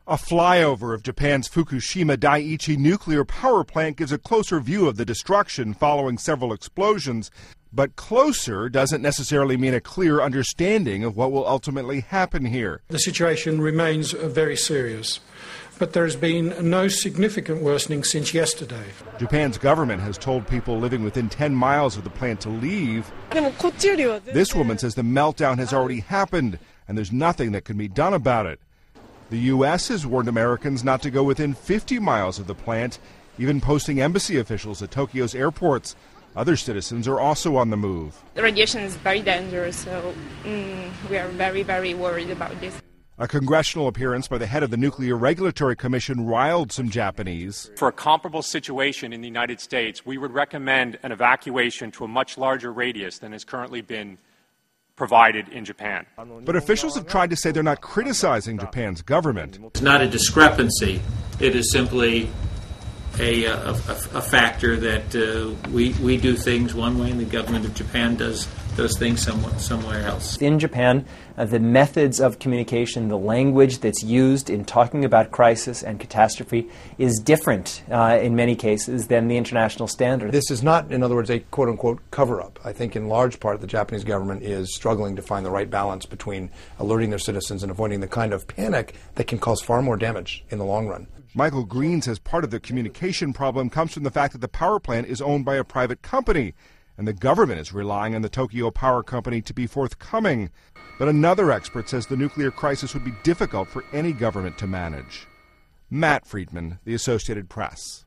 A flyover of Japan's Fukushima Dai-ichi nuclear power plant gives a closer view of the destruction following several explosions. But closer doesn't necessarily mean a clear understanding of what will ultimately happen here. The situation remains very serious, but there has been no significant worsening since yesterday. Japan's government has told people living within 10 miles of the plant to leave. This woman says the meltdown has already happened, and there's nothing that can be done about it. The U.S. has warned Americans not to go within 50 miles of the plant, even posting embassy officials at Tokyo's airports. Other citizens are also on the move. The radiation is very dangerous, so we are very, very worried about this. A congressional appearance by the head of the Nuclear Regulatory Commission riled some Japanese. For a comparable situation in the United States, we would recommend an evacuation to a much larger radius than has currently been provided in Japan. But officials have tried to say they're not criticizing Japan's government. It's not a discrepancy. It is simply a factor that we do things one way and the government of Japan does things somewhere else. In Japan, the methods of communication, the language that's used in talking about crisis and catastrophe is different in many cases than the international standard. This is not, in other words, a quote-unquote cover-up. I think in large part the Japanese government is struggling to find the right balance between alerting their citizens and avoiding the kind of panic that can cause far more damage in the long run. Michael Green says part of the communication problem comes from the fact that the power plant is owned by a private company, and the government is relying on the Tokyo Power Company to be forthcoming. But another expert says the nuclear crisis would be difficult for any government to manage. Matt Friedman, The Associated Press.